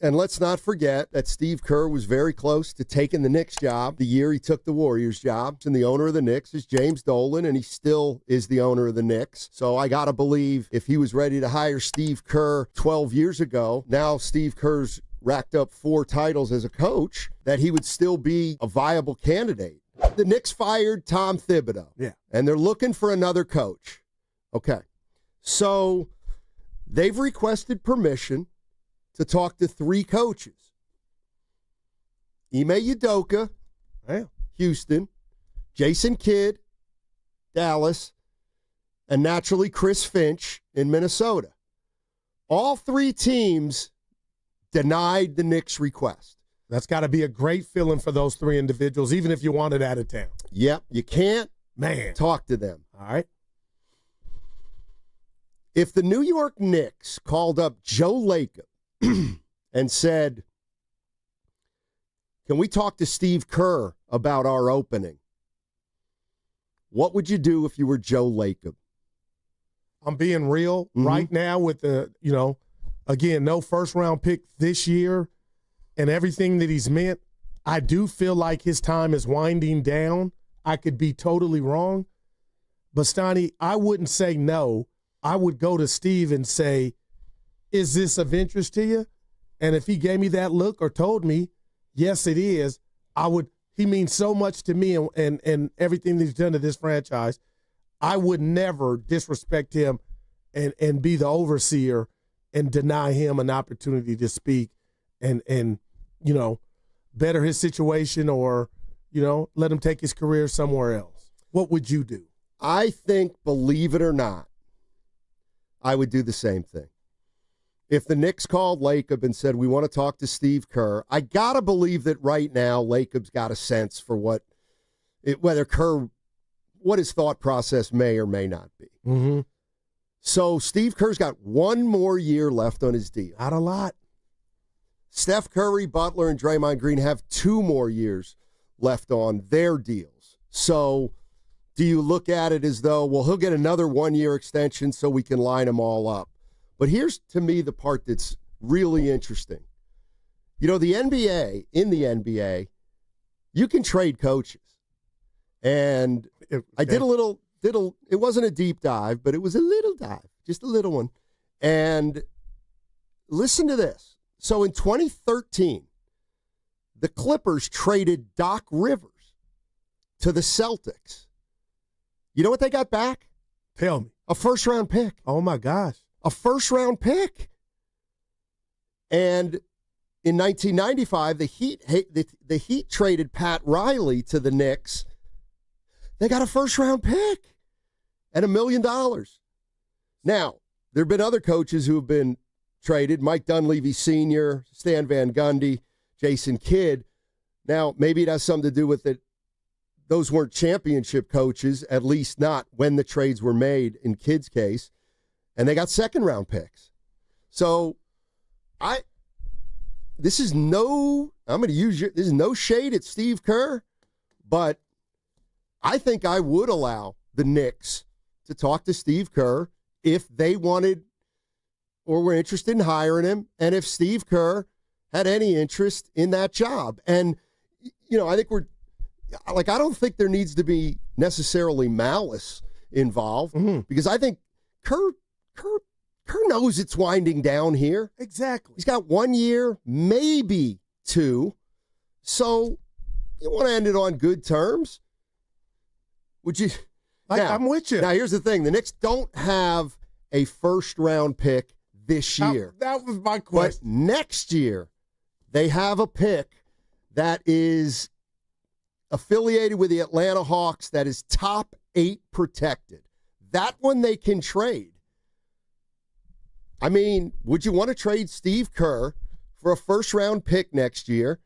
And let's not forget that Steve Kerr was very close to taking the Knicks job the year he took the Warriors job. And the owner of the Knicks is James Dolan, and he still is the owner of the Knicks. So I got to believe if he was ready to hire Steve Kerr 12 years ago, now Steve Kerr's racked up 4 titles as a coach, that he would still be a viable candidate. The Knicks fired Tom Thibodeau. Yeah. And they're looking for another coach. Okay. So they've requested permission to talk to 3 coaches. Ime Udoka, Houston, Jason Kidd, Dallas, and naturally Chris Finch in Minnesota. All 3 teams denied the Knicks' request. That's got to be a great feeling for those 3 individuals, even if you want it out of town. Yep, you can't talk to them. All right. If the New York Knicks called up Joe Lacob and said, can we talk to Steve Kerr about our opening? What would you do if you were Joe Lacob? I'm being real right now with the, again, no first-round pick this year and everything that he's meant. I do feel like his time is winding down. I could be totally wrong. But, Steiny, I wouldn't say no. I would go to Steve and say, is this of interest to you? And if he gave me that look or told me, yes, it is, he means so much to me and everything that he's done to this franchise. I would never disrespect him and be the overseer and deny him an opportunity to speak and better his situation or, let him take his career somewhere else. What would you do? I think, believe it or not, I would do the same thing. If the Knicks called Lacob and said, we want to talk to Steve Kerr, I got to believe that right now Lacob's got a sense for what his thought process may or may not be. Mm-hmm. So Steve Kerr's got 1 more year left on his deal. Not a lot. Steph Curry, Butler, and Draymond Green have 2 more years left on their deals. So do you look at it as though, well, he'll get another 1-year extension so we can line them all up? But here's, to me, the part that's really interesting. The NBA, you can trade coaches. And I did it wasn't a deep dive, but it was a little dive, just a little one. And listen to this. So in 2013, the Clippers traded Doc Rivers to the Celtics. You know what they got back? Tell me. A first-round pick. Oh, my gosh. A first-round pick. And in 1995, the Heat traded Pat Riley to the Knicks. They got a first-round pick and $1 million. Now, there have been other coaches who have been traded, Mike Dunleavy Sr., Stan Van Gundy, Jason Kidd. Now, maybe it has something to do with it. Those weren't championship coaches, at least not when the trades were made in Kidd's case. And they got second-round picks. So, this is no shade at Steve Kerr, but I think I would allow the Knicks to talk to Steve Kerr if they wanted or were interested in hiring him, and if Steve Kerr had any interest in that job. And, I think I don't think there needs to be necessarily malice involved, because I think Kerr knows it's winding down here. Exactly. He's got 1 year, maybe 2. So you want to end it on good terms. Would you? I'm with you. Now, here's the thing. The Knicks don't have a first-round pick this year. That was my question. But next year, they have a pick that is affiliated with the Atlanta Hawks that is top 8 protected. That one they can trade. I mean, would you want to trade Steve Kerr for a first-round pick next year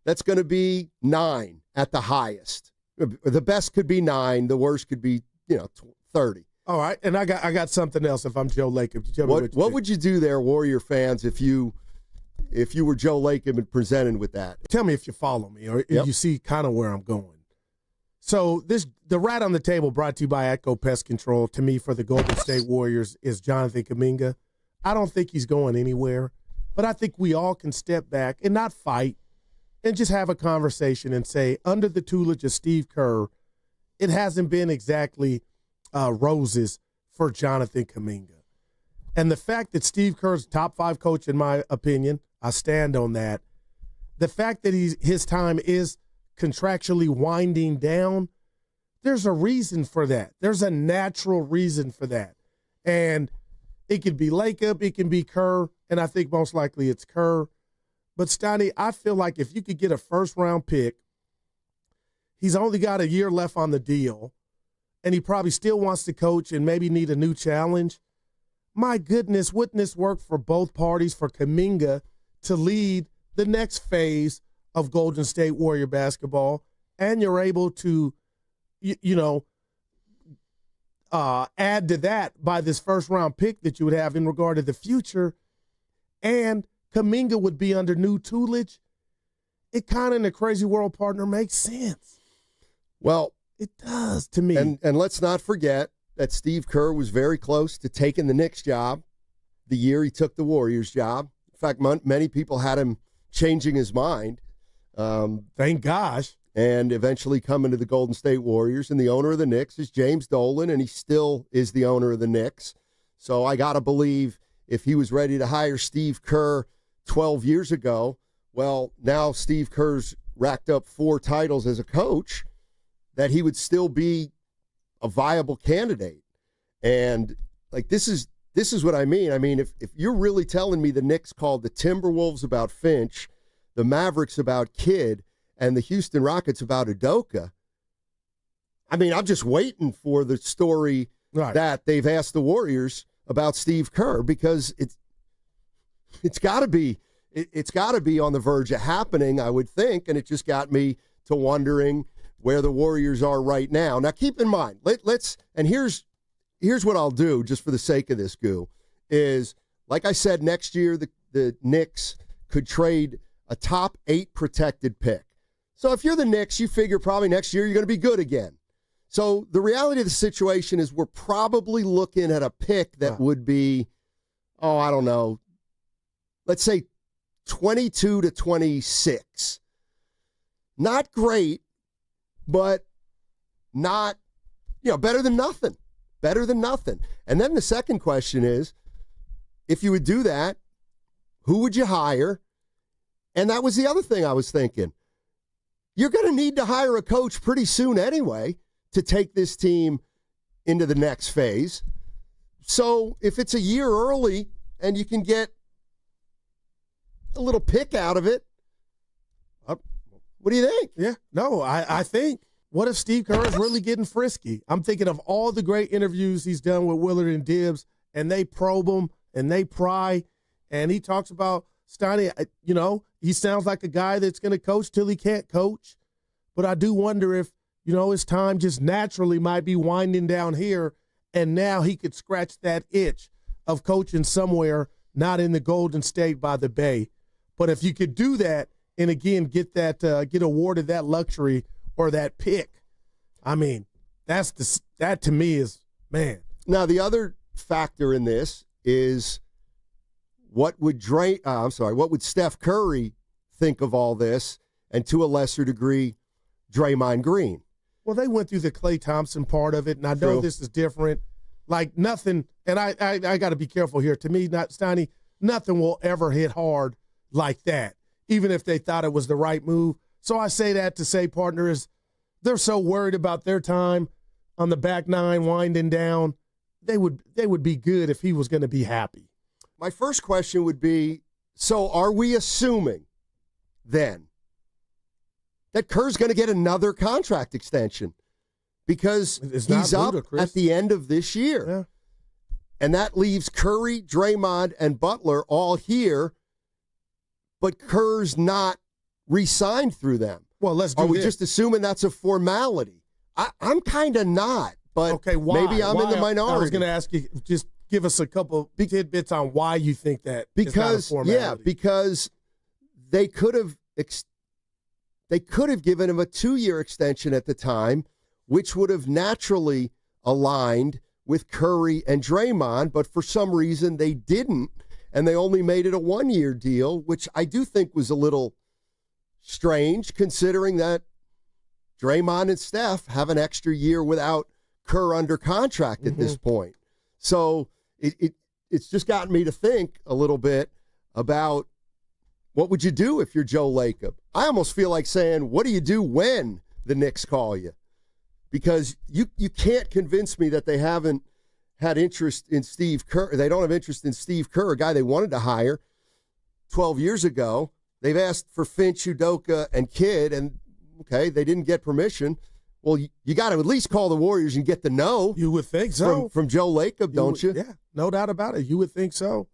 that's going to be 9 at the highest? The best could be 9. The worst could be, 30. All right, and I got something else. If I'm Joe Lacob, what would you do there, Warrior fans, if you were Joe Lacob and presented with that? Tell me if you follow me or if you see kind of where I'm going. So the rat on the table, brought to you by Atco Pest Control, to me for the Golden State Warriors is Jonathan Kuminga. I don't think he's going anywhere. But I think we all can step back and not fight and just have a conversation and say, under the tutelage of Steve Kerr, it hasn't been exactly roses for Jonathan Kuminga. And the fact that Steve Kerr's top 5 coach, in my opinion, I stand on that. The fact that his time is contractually winding down, there's a reason for that. There's a natural reason for that. And it could be Lacob, it can be Kerr, and I think most likely it's Kerr. But, Steiny, I feel like if you could get a first-round pick, he's only got a year left on the deal, and he probably still wants to coach and maybe need a new challenge. My goodness, wouldn't this work for both parties, for Kuminga to lead the next phase of Golden State Warrior basketball, and you're able to, add to that by this first-round pick that you would have in regard to the future, and Kuminga would be under new tutelage. It kind of, in a crazy world, partner, makes sense. Well, it does to me. And let's not forget that Steve Kerr was very close to taking the Knicks job the year he took the Warriors job. In fact, many people had him changing his mind. Thank gosh. And eventually coming to the Golden State Warriors. And the owner of the Knicks is James Dolan, and he still is the owner of the Knicks. So I got to believe if he was ready to hire Steve Kerr 12 years ago, well, now Steve Kerr's racked up 4 titles as a coach, that he would still be a viable candidate. And like this is what I mean. I mean, if you're really telling me the Knicks called the Timberwolves about Finch, the Mavericks about Kidd, and the Houston Rockets about Udoka, I mean, I'm just waiting for the story that they've asked the Warriors about Steve Kerr, because it's got to be on the verge of happening, I would think, and it just got me to wondering where the Warriors are right now. Now, keep in mind, and here's what I'll do just for the sake of this, Goo, is, like I said, next year the Knicks could trade a top 8 protected pick. So if you're the Knicks, you figure probably next year you're going to be good again. So the reality of the situation is we're probably looking at a pick that would be, I don't know, let's say 22 to 26. Not great, but not, better than nothing. Better than nothing. And then the second question is, if you would do that, who would you hire? And that was the other thing I was thinking. You're going to need to hire a coach pretty soon anyway to take this team into the next phase. So if it's a year early and you can get a little pick out of it, what do you think? Yeah, no, I think, what if Steve Kerr is really getting frisky? I'm thinking of all the great interviews he's done with Willard and Dibbs, and they probe him and they pry, and he talks about Steiny, he sounds like a guy that's going to coach till he can't coach. But I do wonder if, his time just naturally might be winding down here, and now he could scratch that itch of coaching somewhere not in the Golden State by the Bay. But if you could do that and, again, get awarded that luxury or that pick, I mean, that to me is, man. Now, the other factor in this is what would Steph Curry think of all this, and to a lesser degree, Draymond Green? Well, they went through the Klay Thompson part of it, and I know this is different. Like nothing, and I got to be careful here. To me, Steiny, nothing will ever hit hard like that, even if they thought it was the right move. So I say that to say, partner, is they're so worried about their time on the back nine winding down. They would be good if he was going to be happy. My first question would be, so are we assuming then that Kerr's going to get another contract extension? Because he's up at the end of this year. Yeah. And that leaves Curry, Draymond, and Butler all here, but Kerr's not re-signed through them. Well, let's do Are we just assuming that's a formality? I'm kind of not, but okay, why? Maybe I'm in the minority. I was going to ask you, just give us a couple tidbits on why you think that is not a formality. Yeah, because they could have given him a 2-year extension at the time, which would have naturally aligned with Curry and Draymond, but for some reason they didn't. and they only made it a 1-year deal, which I do think was a little strange considering that Draymond and Steph have an extra year without Kerr under contract at this point. So it's just gotten me to think a little bit about what would you do if you're Joe Lacob? I almost feel like saying, what do you do when the Knicks call you? Because you can't convince me that they haven't had interest in Steve Kerr. They don't have interest in Steve Kerr, a guy they wanted to hire 12 years ago. They've asked for Finch, Udoka, and Kidd, and, okay, they didn't get permission. Well, you got to at least call the Warriors and get the no. You would think so. From Joe Lacob, don't you? Yeah, no doubt about it. You would think so.